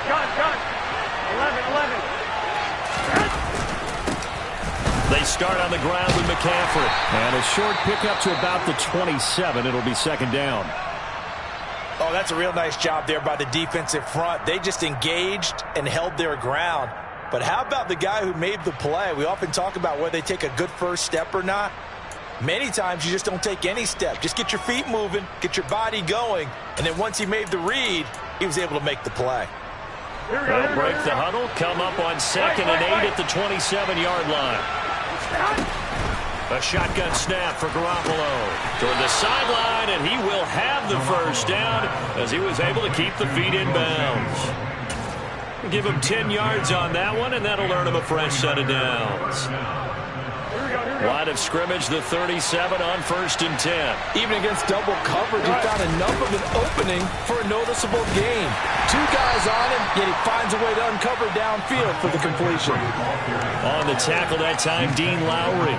Gun. 11. They start on the ground with McCaffrey. And a short pickup to about the 27. It'll be second down. Oh, that's a real nice job there by the defensive front. They just engaged and held their ground. But how about the guy who made the play? We often talk about whether they take a good first step or not. Many times you just don't take any step. Just get your feet moving, get your body going, and then once he made the read, he was able to make the play. They'll break the huddle, come up on 2nd and 8 at the 27-yard line. A shotgun snap for Garoppolo toward the sideline, and he will have the first down as he was able to keep the feet in bounds. Give him 10 yards on that one, and that'll earn him a fresh set of downs. Line of scrimmage, the 37 on 1st and 10. Even against double coverage, he found enough of an opening for a noticeable gain. 2 guys on him, yet he finds a way to uncover downfield for the completion. On the tackle that time, Dean Lowry.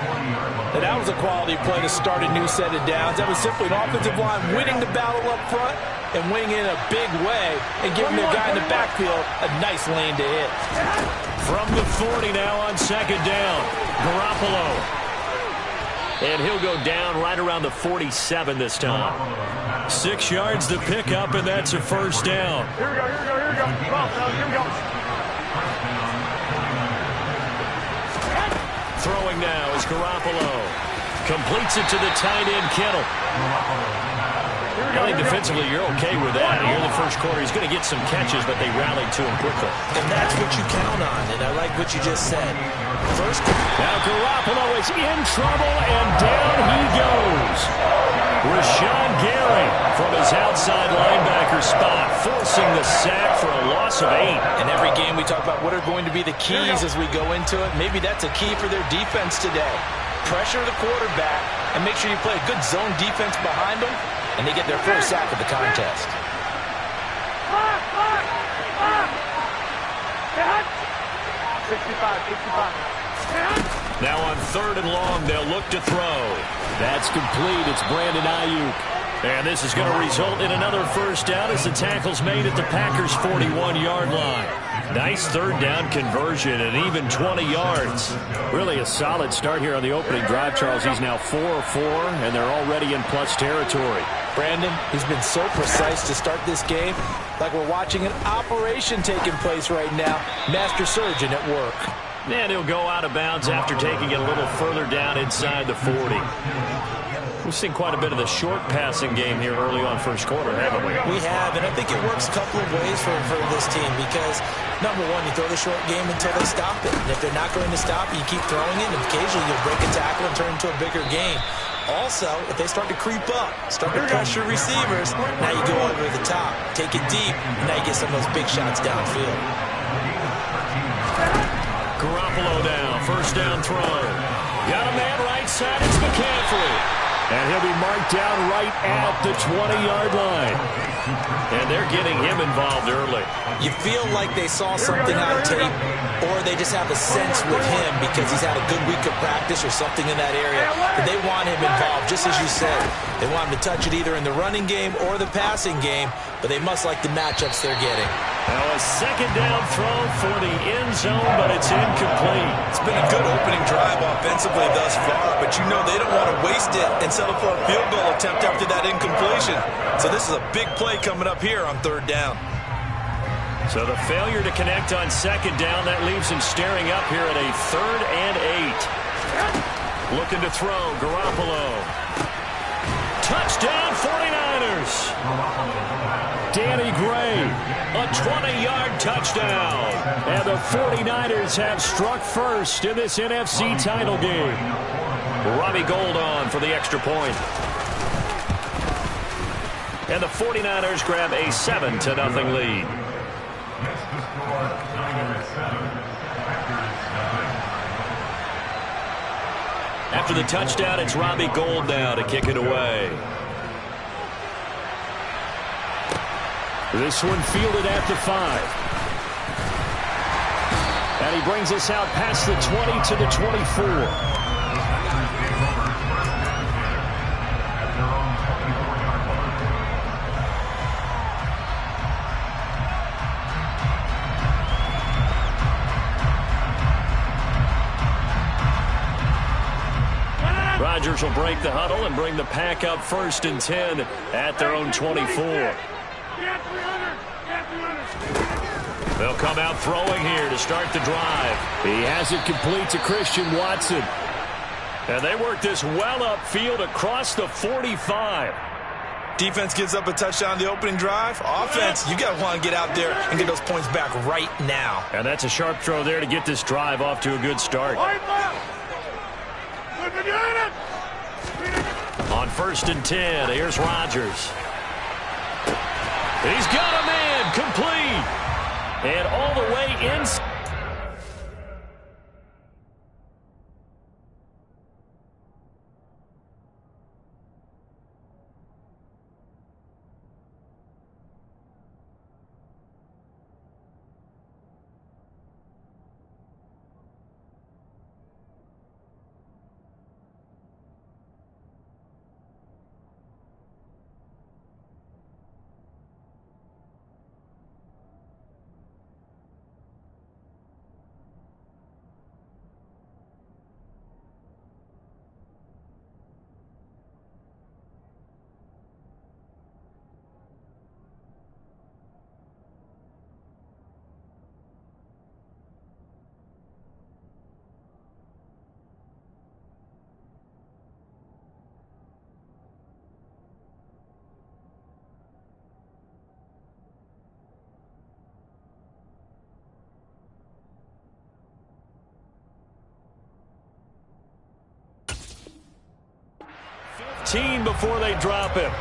And that was a quality play to start a new set of downs. That was simply an offensive line winning the battle up front and winning in a big way and giving their guy in the backfield a nice lane to hit. From the 40 now on 2nd down, Garoppolo. And he'll go down right around the 47 this time. 6 yards to pick up, and that's a first down. Here we go. Come on, fellas, here we go. Throwing now is Garoppolo. Completes it to the tight end, Kittle. I think defensively you're okay with that. Here in the first quarter, he's going to get some catches, but they rallied to him quickly. And that's what you count on, and I like what you just said. Now Garoppolo is in trouble, and down he goes. Rashawn Gary from his outside linebacker spot, forcing the sack for a loss of 8. In every game we talk about what are going to be the keys as we go into it. Maybe that's a key for their defense today. Pressure the quarterback and make sure you play a good zone defense behind them, and they get their first sack of the contest. 65. Now on 3rd and long, they'll look to throw. That's complete. It's Brandon Ayuk. And this is going to result in another first down as the tackle's made at the Packers' 41-yard line. Nice 3rd down conversion and even 20 yards. Really a solid start here on the opening drive, Charles. He's now 4 of 4, and they're already in plus territory. Brandon, he's been so precise to start this game, like we're watching an operation taking place right now. Master surgeon at work. And he'll go out of bounds after taking it a little further down inside the 40. We've seen quite a bit of the short passing game here early on first quarter, haven't we? We have, and I think it works a couple of ways for this team because, number one, you throw the short game until they stop it. And if they're not going to stop it, you keep throwing it, and occasionally you'll break a tackle and turn into a bigger game. Also, if they start to creep up, start to pressure receivers, now you go over the top, take it deep, and now you get some of those big shots downfield. Garoppolo down, first down throw. Got a man right side, it's McCaffrey. And he'll be marked down right at the 20-yard line. And they're getting him involved early. You feel like they saw something on tape, or they just have a sense with him because he's had a good week of practice or something in that area. But they want him involved, just as you said. They want him to touch it either in the running game or the passing game, but they must like the matchups they're getting. Now a second down throw for the end zone, but it's incomplete. It's been a good opening drive offensively thus far, but you know they don't want to waste it and settle for a field goal attempt after that incompletion. So this is a big play coming up here on 3rd down. So the failure to connect on 2nd down, that leaves him staring up here at a 3rd and 8. Looking to throw, Garoppolo. Touchdown 49ers. Danny Gray, a 20-yard touchdown. And the 49ers have struck first in this NFC title game. Robbie Gould on for the extra point. And the 49ers grab a 7-0 lead. After the touchdown, it's Robbie Gould now to kick it away. This one fielded at the 5. And he brings us out past the 20 to the 24. Rodgers will break the huddle and bring the Pack up 1st and 10 at their own 24. They'll come out throwing here to start the drive. He has it complete to Christian Watson. And they work this well upfield across the 45. Defense gives up a touchdown the opening drive. Offense, you got to want to get out there and get those points back right now. And that's a sharp throw there to get this drive off to a good start. On 1st and 10, here's Rodgers. He's got a man complete. And all the way inside. Before they drop him. A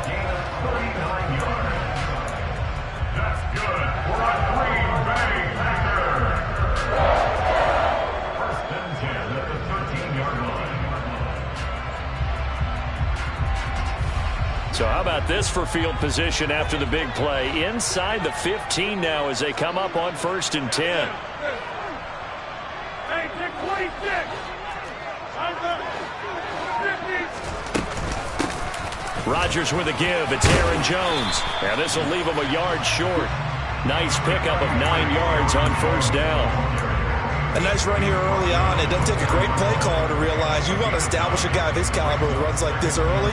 gain of 39 yards. That's good for a Green Bay Packers. 1st and 10 at the 13-yard line. So how about this for field position after the big play? Inside the 15 now as they come up on 1st and 10. Hey, pick 26. Rodgers with a give. It's Aaron Jones. And this will leave him a yard short. Nice pickup of 9 yards on 1st down. A nice run here early on. It doesn't take a great play call to realize you want to establish a guy of his caliber who runs like this early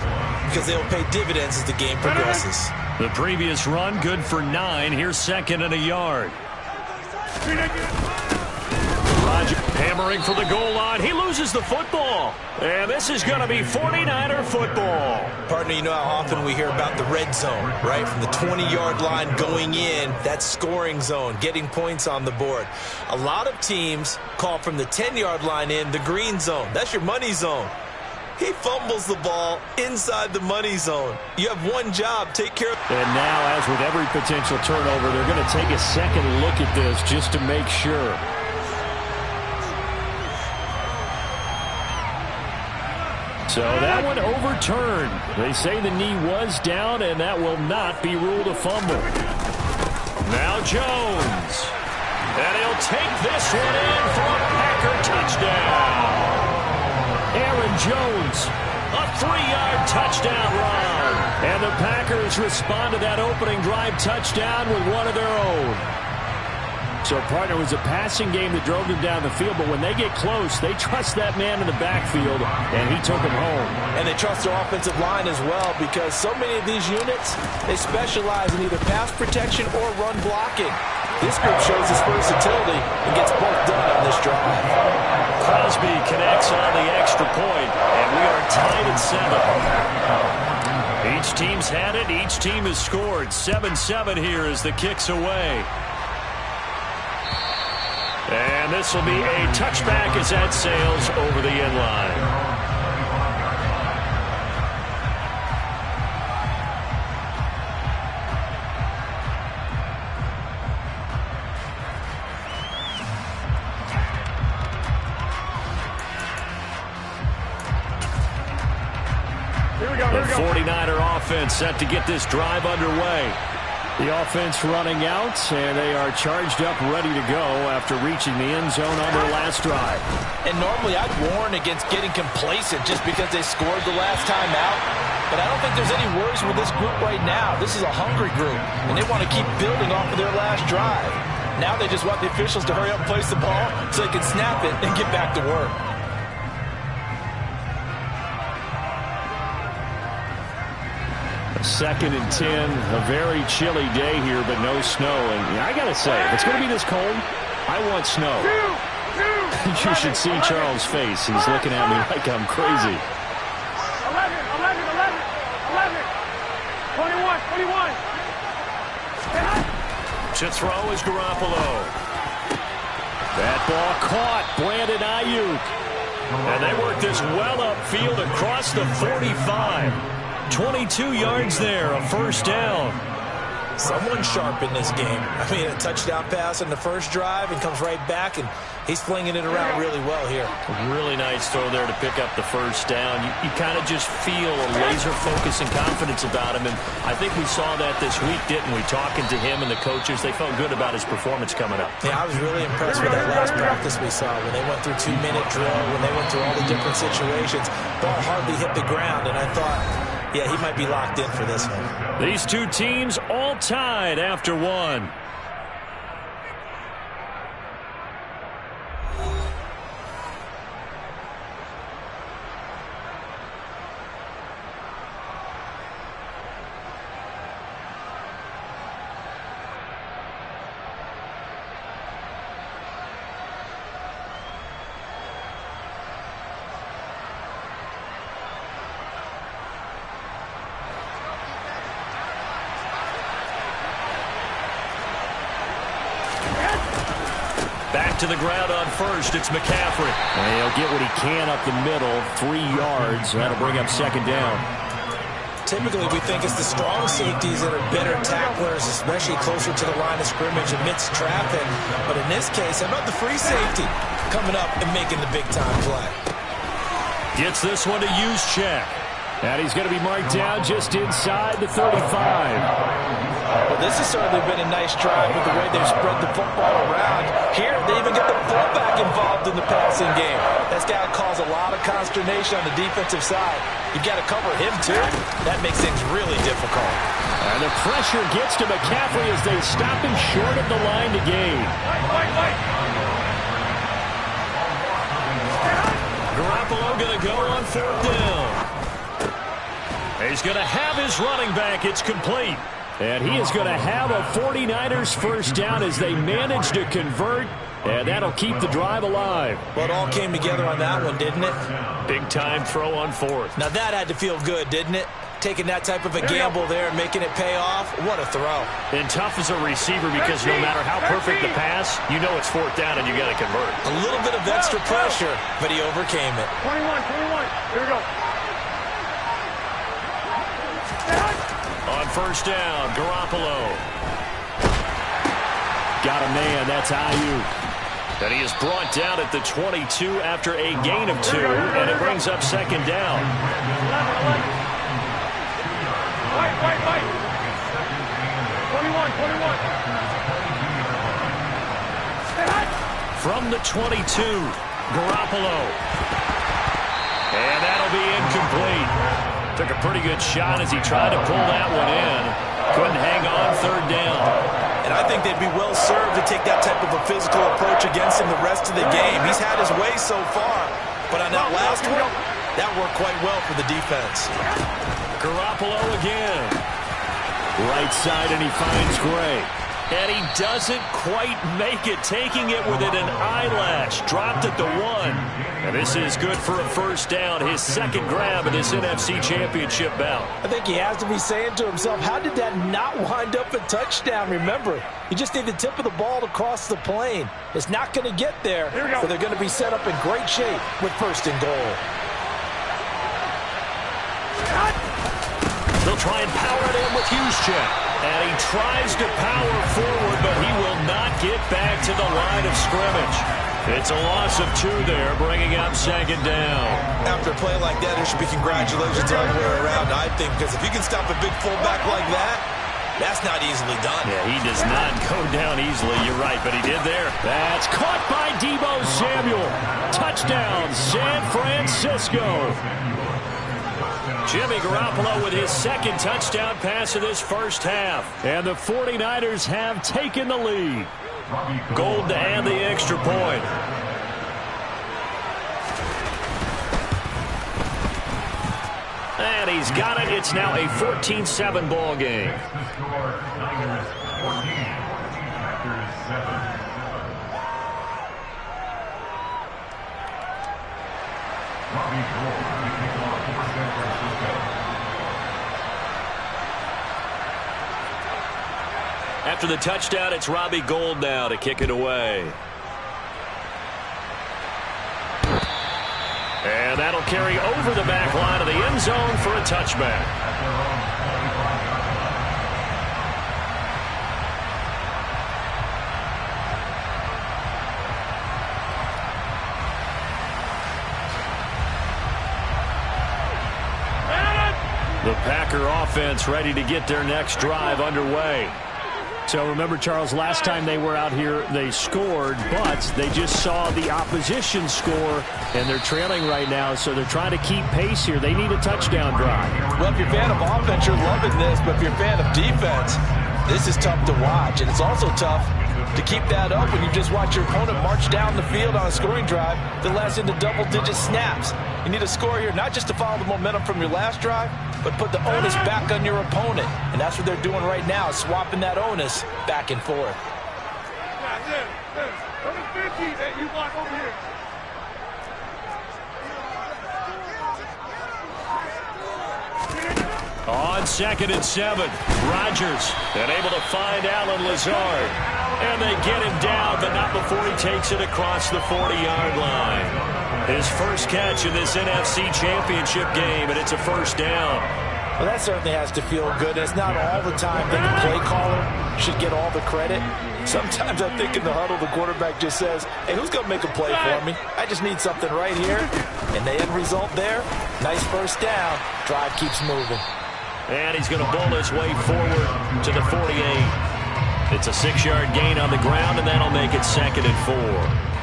because they'll pay dividends as the game progresses. The previous run good for 9. Here's 2nd and a yard. Rodgers hammering for the goal line. He loses the football. And this is going to be 49er football. Partner, you know how often we hear about the red zone, right? From the 20-yard line going in, that scoring zone, getting points on the board. A lot of teams call from the 10-yard line in the green zone. That's your money zone. He fumbles the ball inside the money zone. You have one job, take care of it. And now, as with every potential turnover, they're going to take a second look at this just to make sure. So that one overturned. They say the knee was down, and that will not be ruled a fumble. Now Jones. And he'll take this one in for a Packer touchdown. Aaron Jones, a 3-yard touchdown run. And the Packers respond to that opening drive touchdown with one of their own. So, partner, it was a passing game that drove them down the field, but when they get close, they trust that man in the backfield, and he took him home. And they trust their offensive line as well because so many of these units, they specialize in either pass protection or run blocking. This group shows its versatility and gets both done on this drive. Crosby connects on the extra point, and we are tied at 7. Each team's had it. Each team has scored. 7-7 here as the kick's away. And this will be a touchback as that sails over the end line. The 49er offense set to get this drive underway. The offense running out, and they are charged up, ready to go after reaching the end zone on their last drive. And normally I'd warn against getting complacent just because they scored the last time out. But I don't think there's any worries with this group right now. This is a hungry group, and they want to keep building off of their last drive. Now they just want the officials to hurry up and place the ball so they can snap it and get back to work. 2nd and 10. A very chilly day here, but no snow. And I got to say, if it's going to be this cold, I want snow. You should see Charles' face. He's looking at me like I'm crazy. 11, 21, 21. To throw is Garoppolo. That ball caught. Brandon Ayuk. And they work this well upfield across the 45. 22 yards there, a first down. Someone sharp in this game. I mean, a touchdown pass in the first drive and comes right back, and he's flinging it around really well here. Really nice throw there to pick up the first down. You kind of just feel a laser focus and confidence about him, and I think we saw that this week, didn't we? Talking to him and the coaches, they felt good about his performance coming up. Yeah, I was really impressed with that last practice we saw when they went through 2-minute drill, when they went through all the different situations. Ball hardly hit the ground, and I thought, yeah, he might be locked in for this one. These two teams all tied after one. Back to the ground on first. It's McCaffrey. And he'll get what he can up the middle. 3 yards. That'll bring up second down. Typically, we think it's the strong safeties that are better tacklers, especially closer to the line of scrimmage amidst traffic. But in this case, how about the free safety coming up and making the big-time play? Gets this one to Juszczyk. And he's going to be marked down just inside the 35. Well, this has certainly been a nice drive with the way they've spread the football around. Here, they even get the fullback involved in the passing game. That's got to cause a lot of consternation on the defensive side. You've got to cover him, too. That makes things really difficult. And the pressure gets to McCaffrey as they stop him short of the line to gain. Garoppolo going to go on 4th down. He's going to have his running back. It's complete. And he is going to have a 49ers first down as they manage to convert. And that'll keep the drive alive. Well, it all came together on that one, didn't it? Big time throw on 4th. Now that had to feel good, didn't it? Taking that type of a gamble there and making it pay off. What a throw. And tough as a receiver because no matter how perfect the pass, you know it's 4th down and you got to convert. A little bit of extra pressure, but he overcame it. 21, 21. Here we go. On first down, Garoppolo. Got a man, that's Ayuk. And he is brought down at the 22 after a gain of 2, and it brings up second down. 11. Wait. 21. From the 22, Garoppolo. And that'll be incomplete. Took a pretty good shot as he tried to pull that one in. Couldn't hang on 3rd down. And I think they'd be well served to take that type of a physical approach against him the rest of the game. He's had his way so far. But on that last one, that worked quite well for the defense. Garoppolo again. Right side, and he finds Gray. And he doesn't quite make it, taking it within an eyelash. Dropped at the 1. And this is good for a first down, his second grab in this NFC Championship bout. I think he has to be saying to himself, how did that not wind up a touchdown? Remember, you just need the tip of the ball to cross the plane. It's not going to get there, but they're going to be set up in great shape with 1st and goal. They'll try and power it in with Juszczyk. And he tries to power forward, but he will not get back to the line of scrimmage. It's a loss of 2 there, bringing up second down. After a play like that, there should be congratulations all the way around, I think, because if you can stop a big fullback like that, that's not easily done. Yeah, he does not go down easily. You're right, but he did there. That's caught by Deebo Samuel. Touchdown, San Francisco. Jimmy Garoppolo with his second touchdown pass of this first half. And the 49ers have taken the lead. Gold to add the extra point. And he's got it. It's now a 14-7 ball game. The score, Niners 14, Packers 7. Robbie Gould to kick off for San Francisco. After the touchdown, it's Robbie Gould now to kick it away. And that'll carry over the back line of the end zone for a touchback. The Packer offense ready to get their next drive underway. So remember, Charles, last time they were out here, they scored, but they just saw the opposition score, and they're trailing right now, so they're trying to keep pace here. They need a touchdown drive. Well, if you're a fan of offense, you're loving this, but if you're a fan of defense, this is tough to watch, and it's also tough to keep that up when you just watch your opponent march down the field on a scoring drive that lasts into double-digit snaps. You need a score here, not just to follow the momentum from your last drive, but put the onus back on your opponent. And that's what they're doing right now, swapping that onus back and forth. You block over here. On 2nd and 7, Rodgers able to find Allen Lazard. And they get him down, but not before he takes it across the 40-yard line. His first catch in this NFC Championship game, and it's a first down. Well, that certainly has to feel good. It's not all the time that the play caller should get all the credit. Sometimes I think in the huddle, the quarterback just says, hey, who's going to make a play for me? I just need something right here. And the end result there, nice first down. Drive keeps moving. And he's going to bowl his way forward to the 48. It's a 6-yard gain on the ground, and that'll make it 2nd and 4.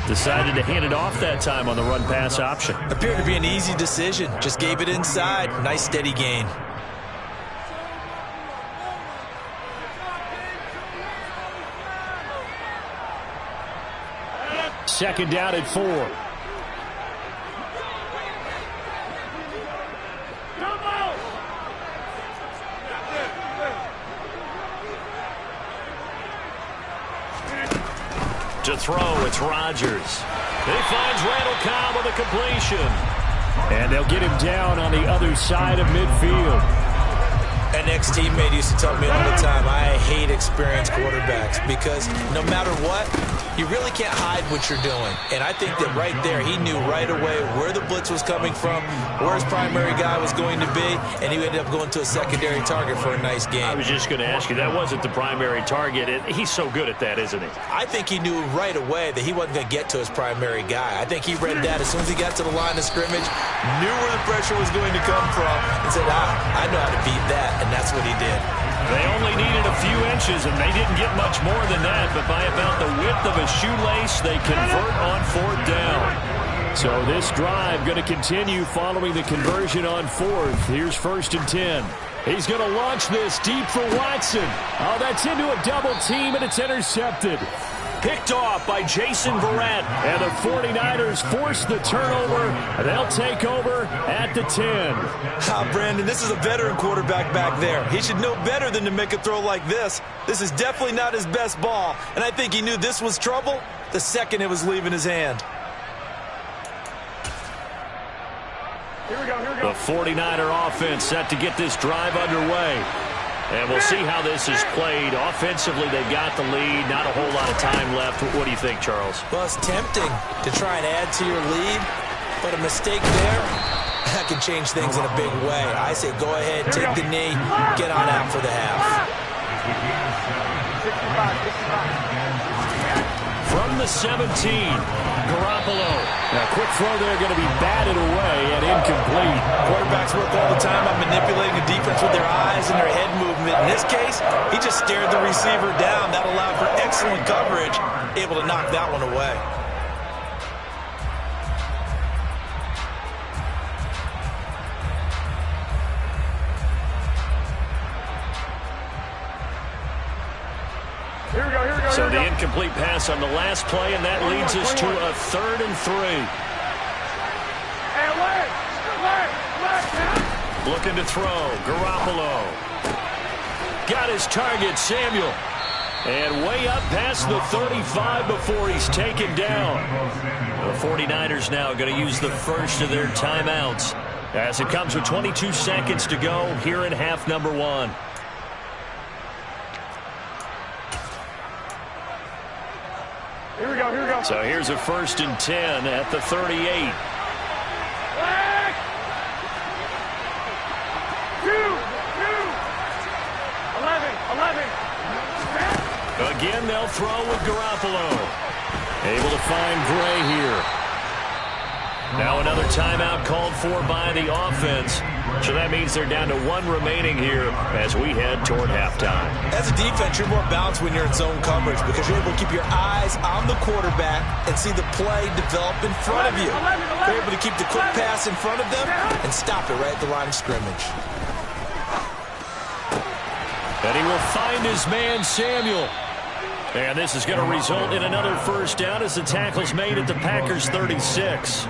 Decided to hand it off that time on the run-pass option. Appeared to be an easy decision. Just gave it inside. Nice steady gain. Second down at 4. To throw, it's Rodgers. He finds Randall Cobb with a completion. And they'll get him down on the other side of midfield. An ex-teammate used to tell me all the time, I hate experienced quarterbacks because no matter what, you really can't hide what you're doing. And I think that right there, he knew right away where the blitz was coming from, where his primary guy was going to be, and he ended up going to a secondary target for a nice game. I was just going to ask you, that wasn't the primary target. He's so good at that, isn't he? I think he knew right away that he wasn't going to get to his primary guy. I think he read that as soon as he got to the line of scrimmage, knew where the pressure was going to come from, and said, I know how to beat that, and that's what he did. They only needed a few inches, and they didn't get much more than that, but by about the width of a shoelace, they convert on 4th down. So this drive going to continue following the conversion on 4th. Here's 1st and 10. He's going to launch this deep for Watson. Oh, that's into a double team, and it's intercepted. Picked off by Jason Verrett. And the 49ers force the turnover. They'll take over at the 10. Brandon, this is a veteran quarterback back there. He should know better than to make a throw like this. This is definitely not his best ball, and I think he knew this was trouble the second it was leaving his hand. Here we go. The 49er offense set to get this drive underway. And we'll see how this is played. Offensively, they've got the lead. Not a whole lot of time left. What do you think, Charles? Well, it's tempting to try and add to your lead, but a mistake there, that can change things in a big way. I say go ahead, take the knee, get on out for the half. From the 17, Garoppolo. Now, quick throw there going to be batted away and incomplete. Quarterbacks work all the time on manipulating a defense with their eyes and their head movement. In this case, he just stared the receiver down. That allowed for excellent coverage, able to knock that one away. Here we go. So the incomplete pass on the last play, and that leads us to a 3rd and 3. Hey, left. Looking to throw. Garoppolo. Got his target, Samuel. And way up past the 35 before he's taken down. The 49ers now going to use the first of their timeouts as it comes with 22 seconds to go here in half number 1. Here we go, here we go. So here's a 1st and 10 at the 38. Flag! 2, 11. Again, they'll throw with Garoppolo. Able to find Gray here. Now another timeout called for by the offense. So that means they're down to 1 remaining here as we head toward halftime. As a defense, you're more balanced when you're in zone coverage because you're able to keep your eyes on the quarterback and see the play develop in front of you. You're able to keep the quick pass in front of them and stop it right at the line of scrimmage. And he will find his man, Samuel. And this is going to result in another 1st down as the tackle's made at the Packers' 36.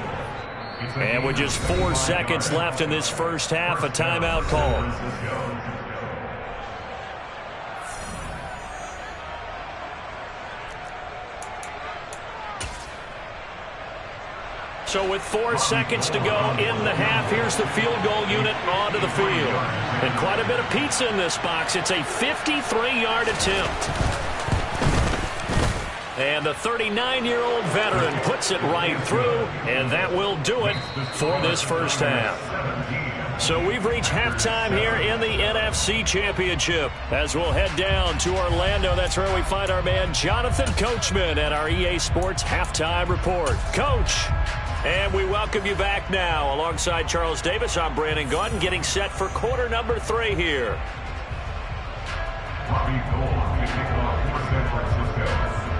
And with just 4 seconds left in this first half, a timeout call. So with 4 seconds to go in the half, here's the field goal unit onto the field. And quite a bit of pizza in this box. It's a 53-yard attempt. And the 39-year-old veteran puts it right through, and that will do it for this first half. So we've reached halftime here in the NFC Championship as we'll head down to Orlando. That's where we find our man Jonathan Coachman at our EA Sports Halftime Report. Coach, and we welcome you back now. Alongside Charles Davis, I'm Brandon Gaudin, getting set for quarter number 3 here.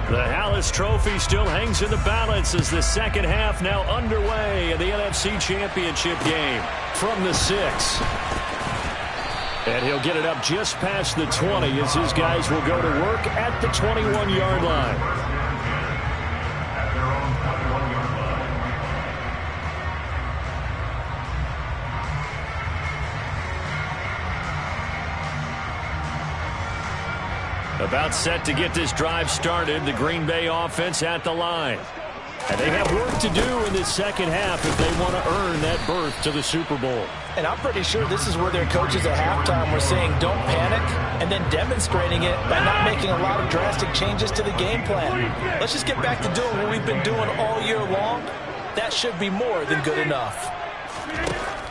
The Hallis Trophy still hangs in the balance as the second half now underway in the NFC Championship game from the 6. And he'll get it up just past the 20 as his guys will go to work at the 21-yard line. About set to get this drive started, the Green Bay offense at the line. And they have work to do in this second half if they want to earn that berth to the Super Bowl. And I'm pretty sure this is where their coaches at halftime were saying don't panic and then demonstrating it by not making a lot of drastic changes to the game plan. Let's just get back to doing what we've been doing all year long. That should be more than good enough.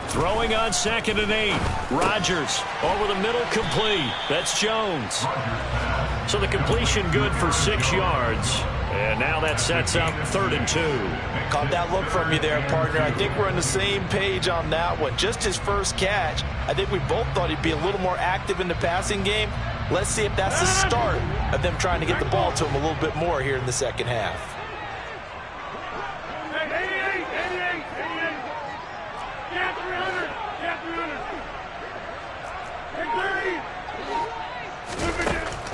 Throwing on 2nd and 8. Rodgers over the middle, complete. That's Jones. So the completion good for 6 yards. And now that sets up 3rd and 2. Caught that look from you there, partner. I think we're on the same page on that one. Just his first catch. I think we both thought he'd be a little more active in the passing game. Let's see if that's the start of them trying to get the ball to him a little bit more here in the second half.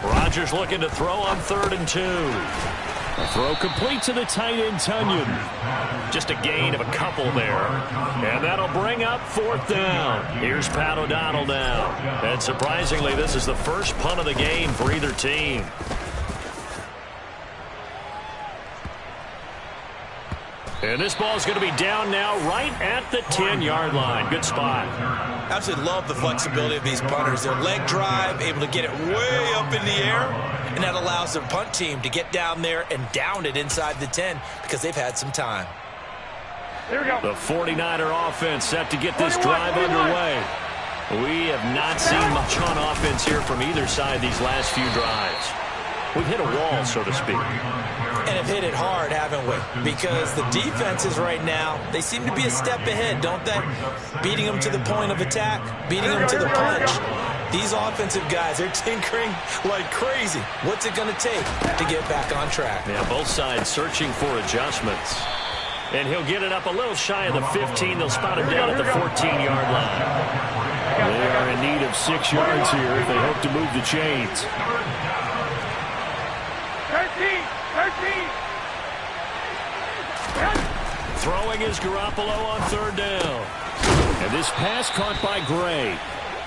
Rodgers looking to throw on 3rd and 2. A throw complete to the tight end, Tunyon. Just a gain of a couple there. And that'll bring up 4th down. Here's Pat O'Donnell now. And surprisingly, this is the first punt of the game for either team. And this ball is going to be down now right at the 10-yard line. Good spot. Absolutely love the flexibility of these punters. Their leg drive, able to get it way up in the air, and that allows their punt team to get down there and down it inside the 10 because they've had some time. Here we go. The 49er offense set to get this drive underway. We have not seen much on offense here from either side these last few drives. We've hit a wall, so to speak. And have hit it hard, haven't we? Because the defenses right now, they seem to be a step ahead, don't they? Beating them to the point of attack, beating them to the punch. These offensive guys, they're tinkering like crazy. What's it going to take to get back on track? Yeah, both sides searching for adjustments. And he'll get it up a little shy of the 15. They'll spot him down at the 14-yard line. They are in need of 6 yards here if they hope to move the chains. 13. Throwing is Garoppolo on third down. And this pass caught by Gray.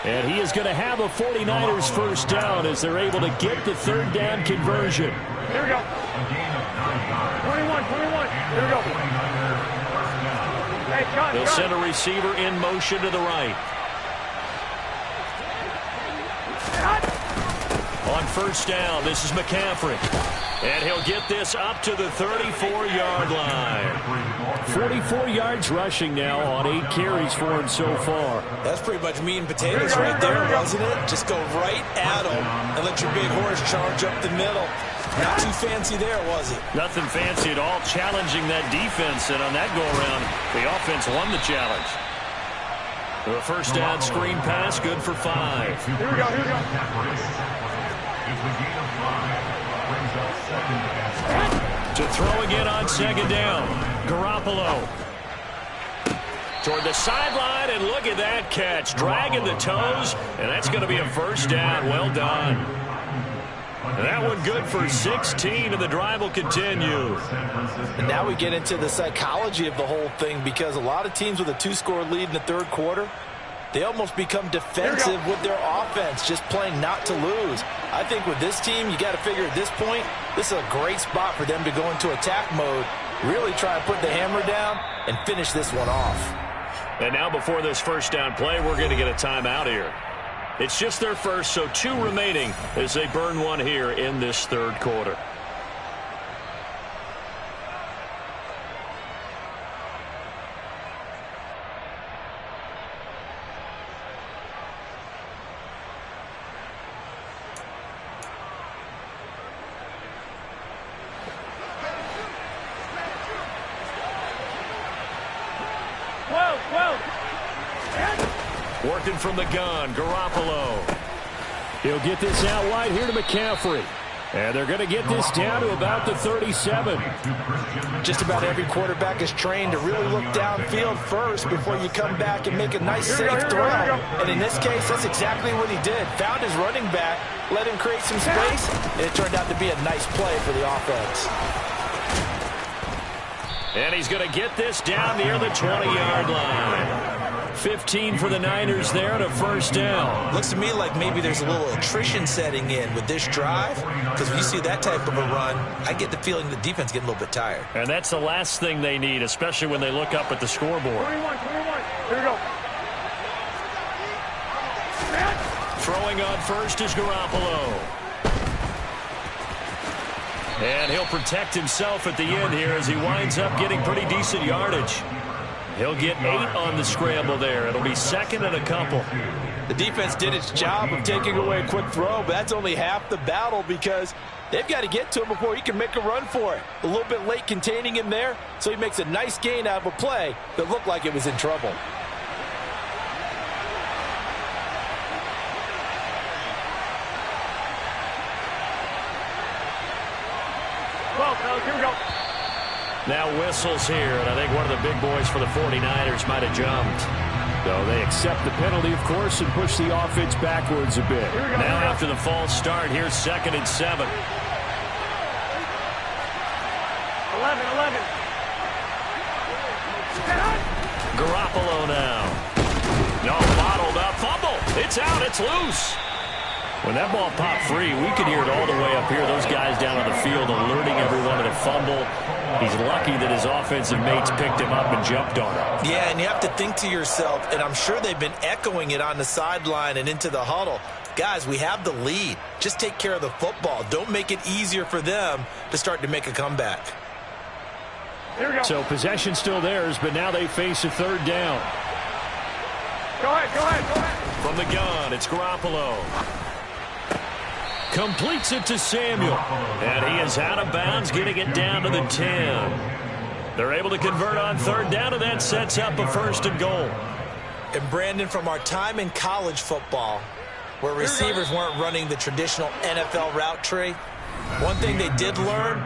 And he is going to have a 49ers first down as they're able to get the third down conversion. Here we go. 21. Here we go. Hey, cut. They'll send a receiver in motion to the right. On first down, this is McCaffrey. And he'll get this up to the 34-yard line. 44 yards rushing now on 8 carries for him so far. That's pretty much meat and potatoes right there, wasn't it? Just go right at him and let your big horse charge up the middle. Not too fancy there, was it? Nothing fancy at all, challenging that defense. And on that go-around, the offense won the challenge. The first down screen pass, good for 5. Here we go. Is the gain of 5. Brings up second and 10. To throw again on second down. Garoppolo. Toward the sideline, and look at that catch. Dragging the toes, and that's going to be a first down. Well done. And that one good for 16, and the drive will continue. And now we get into the psychology of the whole thing, because a lot of teams with a 2-score lead in the third quarter, they almost become defensive with their offense, just playing not to lose. I think with this team, you got to figure at this point, this is a great spot for them to go into attack mode, really try and put the hammer down and finish this one off. And now before this first down play, we're going to get a timeout here. It's just their first, so 2 remaining as they burn one here in this third quarter. Working from the gun, Garoppolo. He'll get this out wide here to McCaffrey. And they're going to get this down to about the 37. Just about every quarterback is trained to really look downfield first before you come back and make a nice safe throw. And in this case, that's exactly what he did. Found his running back, let him create some space, and it turned out to be a nice play for the offense. And he's going to get this down near the 20-yard line. 15 for the Niners there and a first down. Looks to me like maybe there's a little attrition setting in with this drive, because when you see that type of a run, I get the feeling the defense getting a little bit tired. And that's the last thing they need, especially when they look up at the scoreboard. 21. Here we go. Throwing on first is Garoppolo. And he'll protect himself at the end here as he winds up getting pretty decent yardage. He'll get 8 on the scramble there. It'll be second and a couple. The defense did its job of taking away a quick throw, but that's only half the battle, because they've got to get to him before he can make a run for it. A little bit late containing him there, so he makes a nice gain out of a play that looked like it was in trouble. Here we go. Now whistles here, and I think one of the big boys for the 49ers might have jumped. So they accept the penalty, of course, and push the offense backwards a bit. Now after the false start, here's 2nd and 7. 11. Garoppolo now. No, bottled up. Fumble. It's out. It's loose. When that ball popped free, we could hear it all the way up here. Those guys down on the field alerting everyone to the fumble. He's lucky that his offensive mates picked him up and jumped on him. Yeah, and you have to think to yourself, and I'm sure they've been echoing it on the sideline and into the huddle. Guys, we have the lead. Just take care of the football. Don't make it easier for them to start to make a comeback. Here we go. So possession still theirs, but now they face a third down. Go ahead. From the gun, it's Garoppolo. Completes it to Samuel. And he is out of bounds, getting it down to the 10. They're able to convert on third down, and that sets up a 1st and goal. And Brandon, from our time in college football, where receivers weren't running the traditional NFL route tree, one thing they did learn,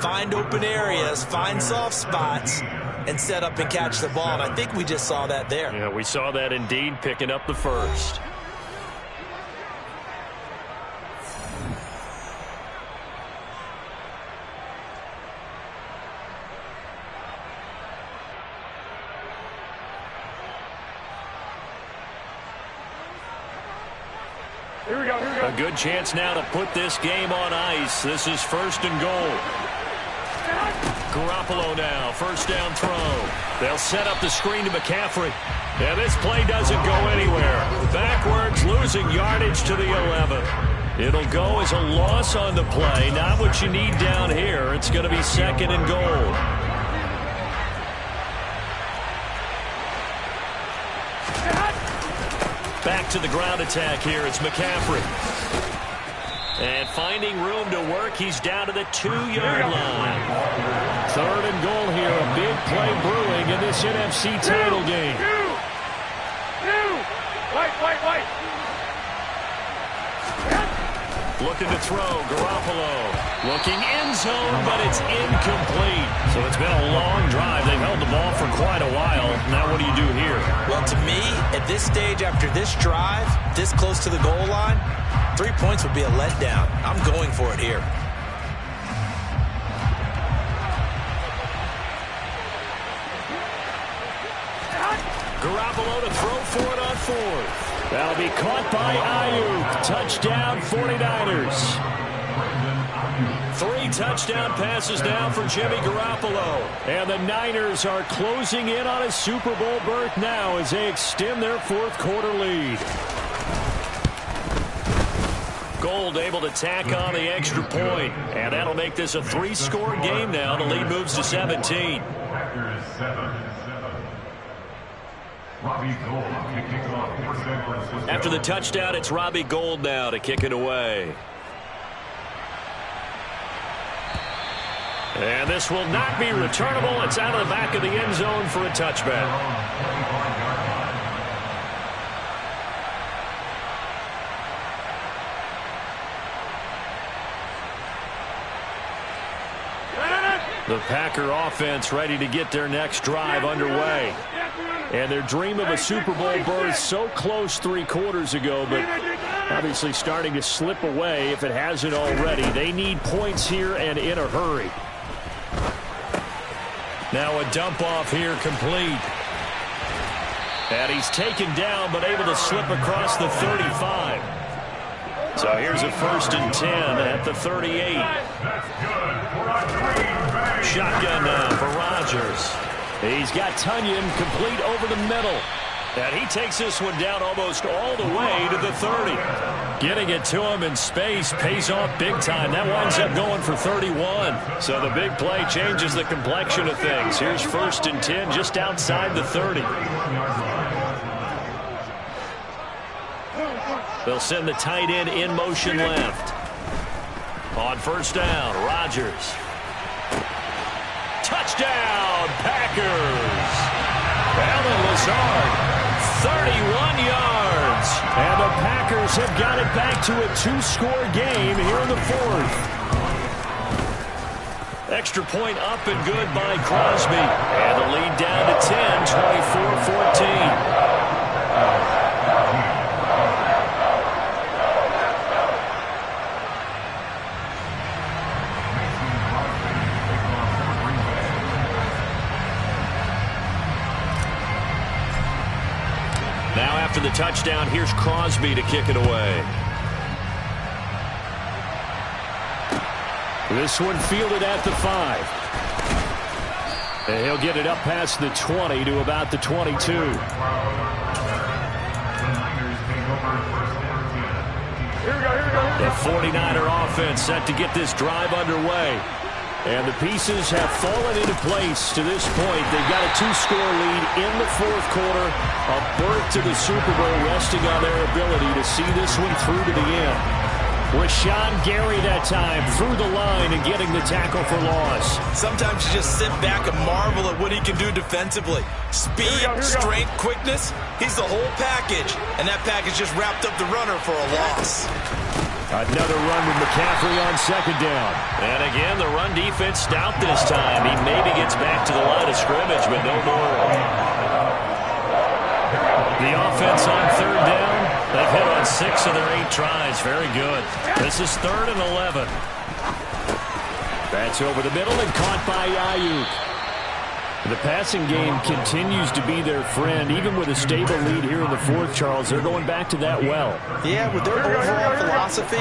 find open areas, find soft spots, and set up and catch the ball. And I think we just saw that there. Yeah, we saw that indeed, picking up the 1st. A good chance now to put this game on ice. This is 1st and goal. Garoppolo now, 1st down throw. They'll set up the screen to McCaffrey. And this play doesn't go anywhere. Backwards, losing yardage to the 11. It'll go as a loss on the play. Not what you need down here. It's going to be 2nd and goal. Back to the ground attack here. It's McCaffrey. And finding room to work, he's down to the 2-yard line. 3rd and goal here. A big play brewing in this NFC title game. Wait. Looking to throw. Garoppolo. Looking end zone, but it's incomplete. So it's been a long drive. They've held the ball for quite a while. Now what do you do here? Well, to me, at this stage, after this drive, this close to the goal line, 3 points would be a letdown. I'm going for it here. Garoppolo to throw for it on 4th. That'll be caught by Ayuk. Touchdown 49ers. 3 touchdown passes now for Jimmy Garoppolo. And the Niners are closing in on a Super Bowl berth now as they extend their 4th quarter lead. Gold able to tack on the extra point. And that'll make this a 3-score game now. The lead moves to 17. Packers 7-7. Robbie Gould kicks off for San Francisco. After the touchdown, it's Robbie Gould now to kick it away. And this will not be returnable. It's out of the back of the end zone for a touchback. The Packer offense ready to get their next drive underway. And their dream of a Super Bowl berth so close 3 quarters ago, but obviously starting to slip away if it hasn't already. They need points here and in a hurry. Now a dump off here complete. And he's taken down but able to slip across the 35. So here's a 1st and 10 at the 38. Shotgun now for Rodgers. He's got Tunyon complete over the middle. And he takes this one down almost all the way to the 30. Getting it to him in space pays off big time. That winds up going for 31. So the big play changes the complexion of things. Here's 1st and 10 just outside the 30. They'll send the tight end in motion left. On 1st down, Rodgers. Touchdown, Packers! Allen Lazard, 31 yards. And the Packers have got it back to a 2-score game here in the 4th. Extra point up and good by Crosby. And the lead down to 10, 24-14. Now after the touchdown, here's Crosby to kick it away. This one fielded at the 5. And he'll get it up past the 20 to about the 22. The 49er offense set to get this drive underway. And the pieces have fallen into place to this point. They've got a 2-score lead in the 4th quarter. A berth to the Super Bowl resting on their ability to see this one through to the end. Rashawn Gary that time through the line and getting the tackle for loss. Sometimes you just sit back and marvel at what he can do defensively. Speed, strength, quickness, he's the whole package. And that package just wrapped up the runner for a loss. Another run with McCaffrey on 2nd down. And again, the run defense stout this time. He maybe gets back to the line of scrimmage, but no more. The offense on 3rd down. They've hit on 6 of their 8 tries. Very good. This is 3rd and 11. That's over the middle and caught by Ayuk. The passing game continues to be their friend. Even with a stable lead here in the fourth, Charles, they're going back to that well. Yeah, with their overall philosophy,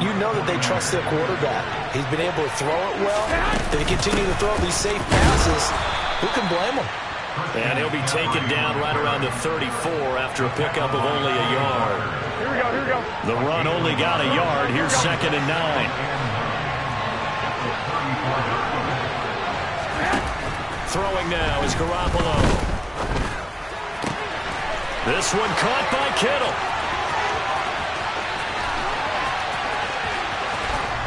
you know that they trust their quarterback. He's been able to throw it well. They continue to throw these safe passes. Who can blame them? And he'll be taken down right around the 34 after a pickup of only a yard. Here we go. The run only got a yard. Here's 2nd and 9. Throwing now is Garoppolo. This one caught by Kittle.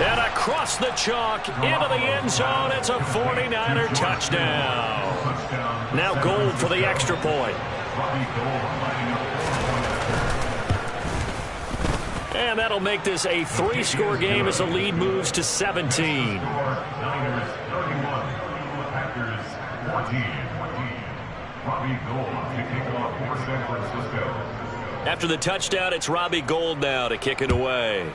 And across the chalk into the end zone. It's a 49er touchdown. Now goal for the extra point. And that'll make this a 3-score game as the lead moves to 17. Niners 31, Packers 14. Robbie Gould to kick off for San Francisco. After the touchdown, it's Robbie Gould now to kick it away.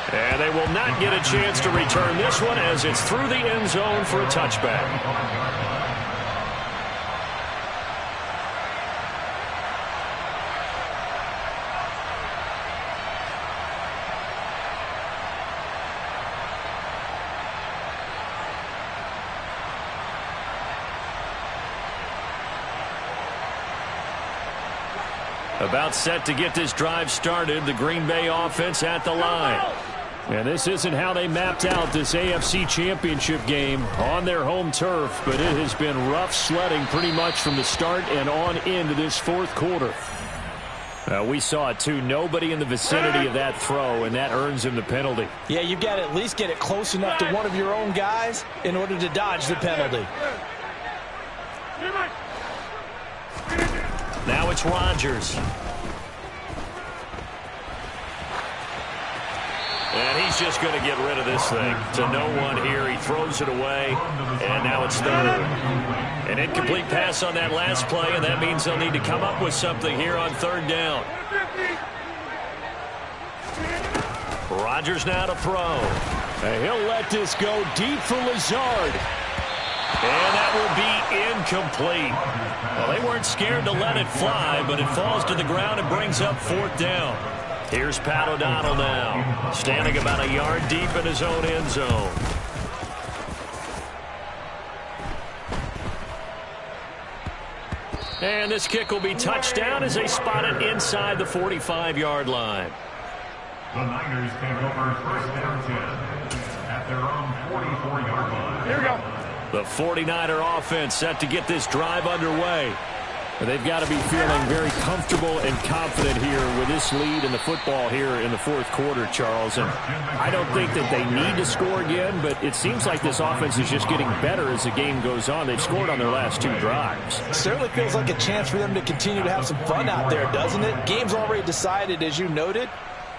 And they will not get a chance to return this one as it's through the end zone for a touchback. About set to get this drive started, the Green Bay offense at the line. And this isn't how they mapped out this AFC Championship game on their home turf, but it has been rough sledding pretty much from the start and on into this fourth quarter. We saw it too. Nobody in the vicinity of that throw, and that earns him the penalty. Yeah, you've got to at least get it close enough to one of your own guys in order to dodge the penalty. Now it's Rodgers. And he's just going to get rid of this thing. To no one here. He throws it away. And now it's third. An incomplete pass on that last play, and that means they'll need to come up with something here on third down. Rodgers now to throw. And he'll let this go deep for Lazard. And that will be incomplete. Well, they weren't scared to let it fly, but it falls to the ground and brings up fourth down. Here's Pat O'Donnell now, standing about a yard deep in his own end zone. And this kick will be touchdown as they spot it inside the 45-yard line. The Niners take over first down 10 at their own 44-yard line. Here we go. The 49er offense set to get this drive underway. They've got to be feeling very comfortable and confident here with this lead in the football here in the fourth quarter, Charles. And I don't think that they need to score again, but it seems like this offense is just getting better as the game goes on. They've scored on their last 2 drives. Certainly feels like a chance for them to continue to have some fun out there, doesn't it? Game's already decided, as you noted.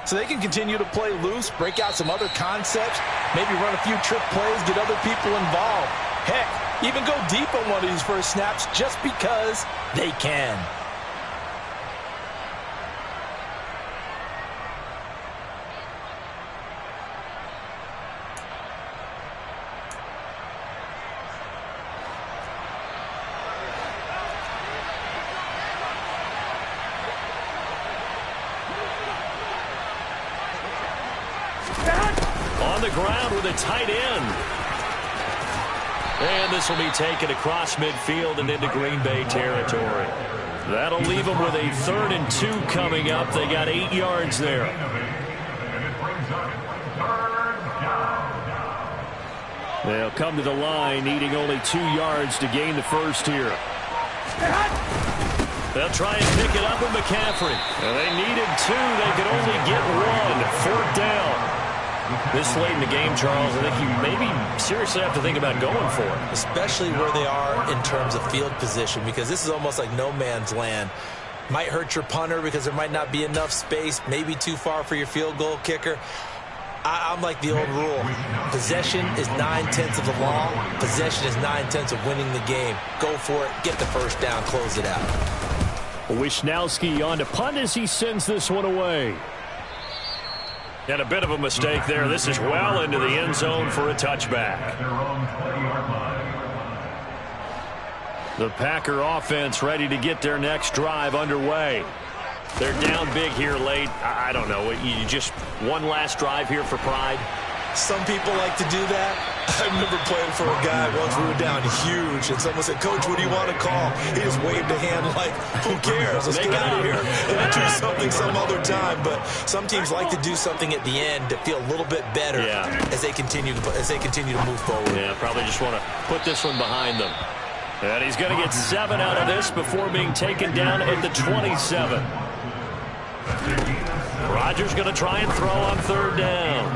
So they can continue to play loose, break out some other concepts, maybe run a few trick plays, get other people involved. Heck, even go deep on one of these first snaps just because they can. On the ground with a tight end. And this will be taken across midfield and into Green Bay territory. That'll leave them with a 3rd and 2 coming up. They got 8 yards there. They'll come to the line needing only 2 yards to gain the first here. They'll try and pick it up with McCaffrey. And they needed 2. They could only get 1. 4th down. This late in the game, Charles, I think you maybe seriously have to think about going for it. Especially where they are in terms of field position, because this is almost like no man's land. Might hurt your punter because there might not be enough space, maybe too far for your field goal kicker. I'm like the old rule. Possession is 9/10 of the law. Possession is 9/10 of winning the game. Go for it. Get the first down. Close it out. Wishnowsky on to punt as he sends this one away. And a bit of a mistake there. This is well into the end zone for a touchback. At their own 20-yard line. The Packer offense ready to get their next drive underway. They're down big here late. I don't know. You just one last drive here for pride. Some people like to do that. I remember playing for a guy once. We were down huge, and someone said, "Coach, what do you want to call?" He just waved a hand like, "Who cares? Let's get out of here and do something some other time." But some teams like to do something at the end to feel a little bit better as they continue to move forward. Yeah, probably just want to put this one behind them. And he's going to get 7 out of this before being taken down at the 27. Rodgers going to try and throw on 3rd down.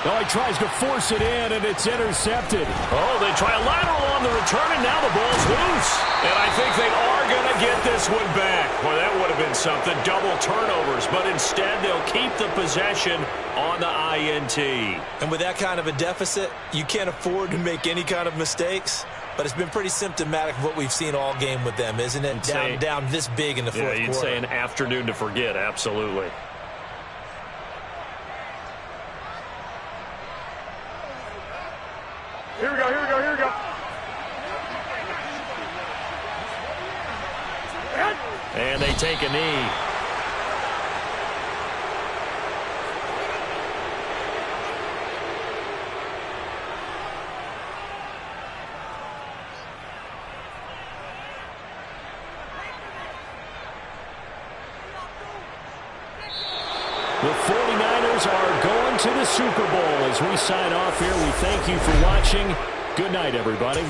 Oh, he tries to force it in, and it's intercepted. Oh, they try a lateral on the return, and now the ball's loose. And I think they are going to get this one back. Well, that would have been something, double turnovers. But instead, they'll keep the possession on the INT. And with that kind of a deficit, you can't afford to make any kind of mistakes. But it's been pretty symptomatic of what we've seen all game with them, isn't it? Down this big in the fourth quarter. You'd say an afternoon to forget, absolutely. Here we go, here we go, here we go. And they take a knee. The 49ers are going to the Super Bowl. As we sign off here, we thank you for watching. Good night, everybody.